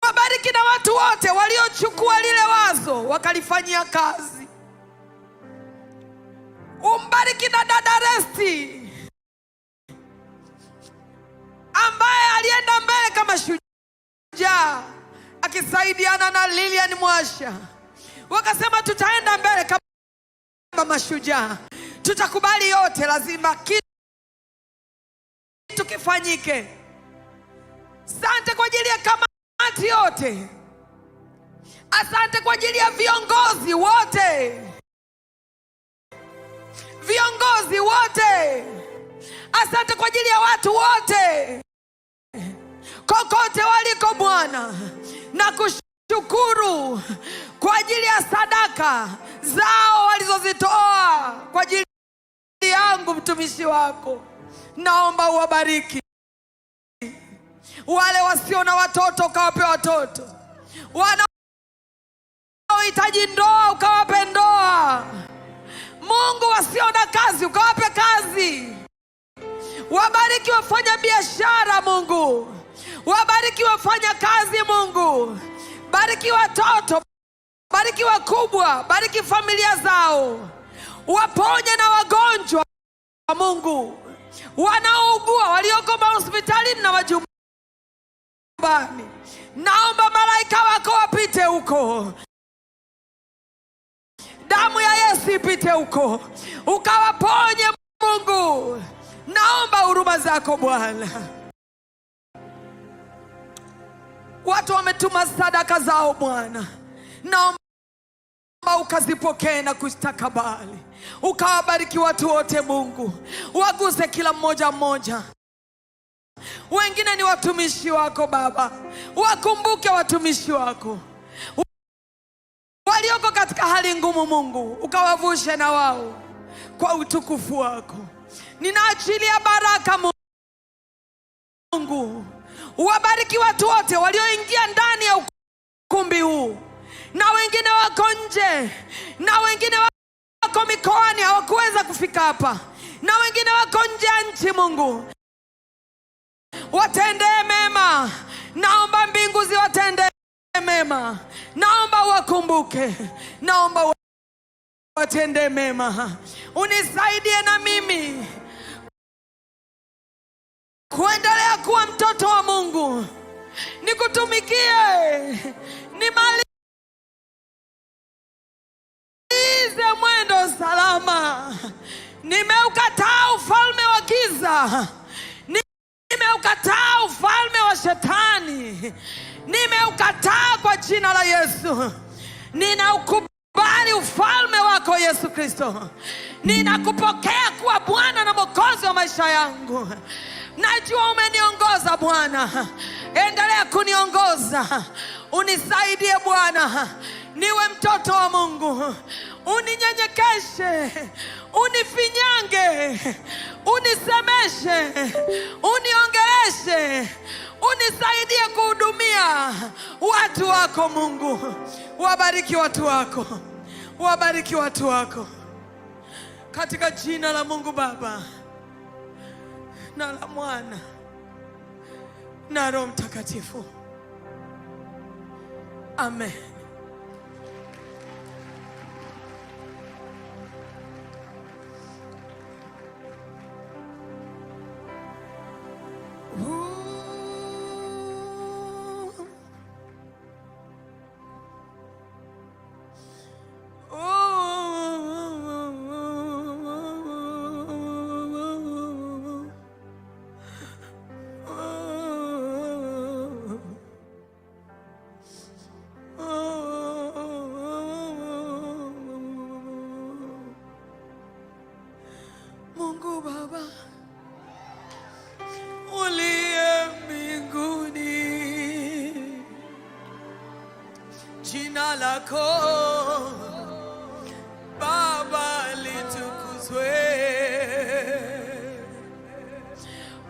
S5: wabariki na watu wote waliochukua lile wazo wakalifanyia kazi. Umbariki na dada Resti ambaye alienda mbele kama shujaa akisaidiana na Lilian Mwasha, wakasema tutaenda mbele kama mashujaa, tutakubali yote, lazima kitu kifanyike. Asante kwa ajili ya kamati yote, asante kwa ajili ya viongozi wote, asante kwa ajili ya watu wote kokote waliko Bwana. Na kushukuru kwa ajili ya sadaka zao walizozitoa kwa ajili yangu mtumishi wako. Naomba uwabariki. Wale wasio na watoto ukawape watoto, wanaohitaji ndoa ukawape ndoa. Mungu, wasio na kazi ukawape kazi. Wabariki wafanya biashara Mungu, wabariki wafanya kazi Mungu. Bariki watoto, bariki wakubwa, bariki familia zao. Waponye na wagonjwa Mungu, wanaougua, walioko hospitalini na majumbani. Naomba malaika wako wapite huko, damu ya Yesu ipite huko, ukawaponye Mungu. Naomba huruma zako Bwana. Watu wametuma sadaka zao Bwana, naomba ukazipokee na kustakabali. Ukawabariki watu wote Mungu, waguse kila mmoja mmoja. Wengine ni watumishi wako Baba, wakumbuke watumishi wako walioko katika hali ngumu Mungu, ukawavushe na wao kwa utukufu wako. Ninaachilia baraka Mungu, uwabariki watu wote walioingia ndani ya ukumbi huu, na wengine wako nje, na wengine wako mikoani hawakuweza kufika hapa, na wengine wako nje ya nchi. Mungu, watendee mema. Naomba mbingu ziwatendee mema. Naomba wakumbuke, naomba watendee mema. Unisaidie na mimi kuendelea kuwa mtoto wa Mungu, nikutumikie, nimalize nimalize mwendo salama. Nimeukataa ufalme wa giza, nimeukataa ufalme wa shetani, nimeukataa kwa jina la Yesu. Ninaukubali ufalme wako Yesu Kristo. Ninakupokea kuwa Bwana na Mwokozi wa maisha yangu. Najua umeniongoza Bwana, endelea kuniongoza. Unisaidie Bwana, niwe mtoto wa Mungu. Uninyenyekeshe, unifinyange, unisemeshe, uniongeleshe. Unisaidie kuhudumia watu wako Mungu. Wabariki watu wako, wabariki watu wako, katika jina la Mungu Baba na la Mwana na Roho Mtakatifu. Amen. Mungu Baba uliye mbinguni, jina lako Baba litukuzwe,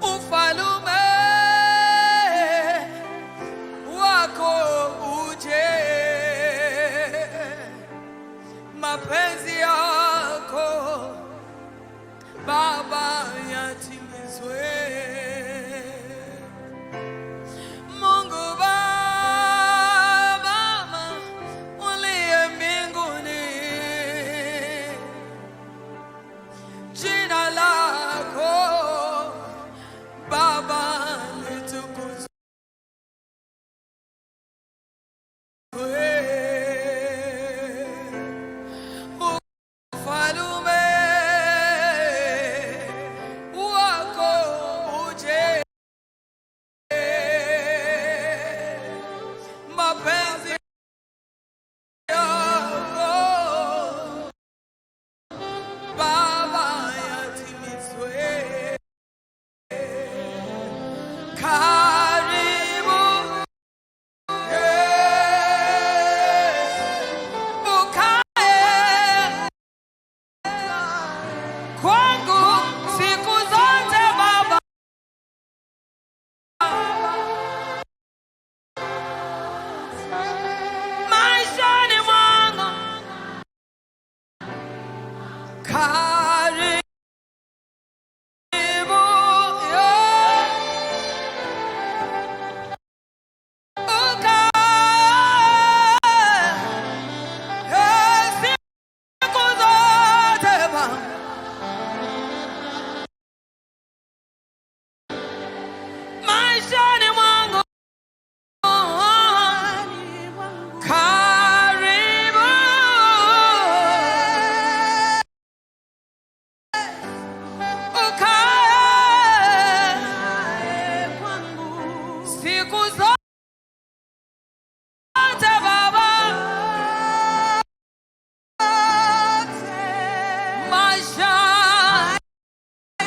S5: ufalume wako uje, mapenzi yako Baba yatimizwe. Mungu Baba uliye mbinguni, jina lako Baba litukuzwe, ufalume mapenzi yako Baba yatimizwe. Karibu ukae kwangu siku zote Baba, maishani mwangu. Karibu ukae siku zote Baba, maishani mwangu. Karibu ukae siku zote Baba,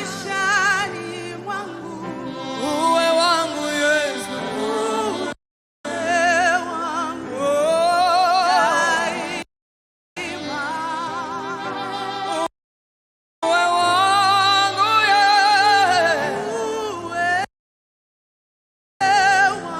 S5: maishani mwangu. Uwe wangu Yesu, uwe wangu daima. Uwe wangu Yesu, uwe wangu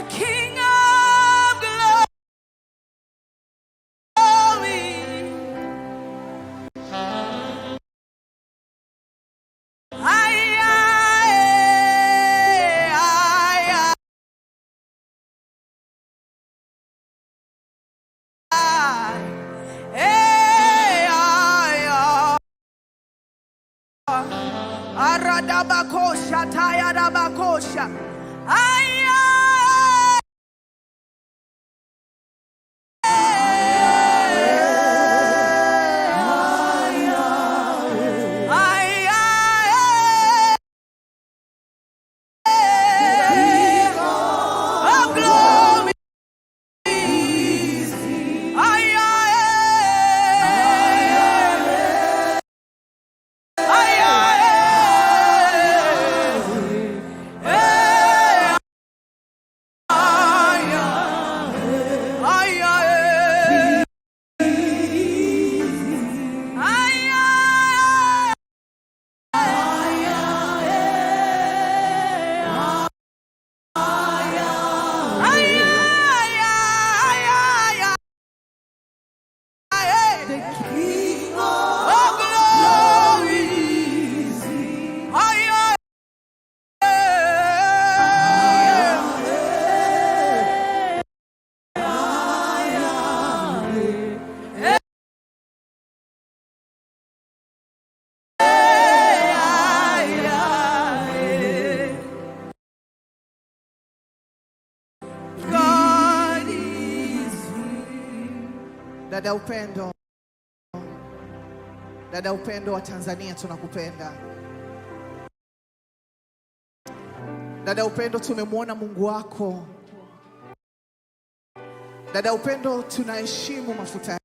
S5: King of glory. Aradabakosha tayadabakosha.
S1: Dada Upendo, dada Upendo wa Tanzania, tunakupenda. Dada Upendo, tumemwona Mungu wako. Dada Upendo, tunaheshimu mafuta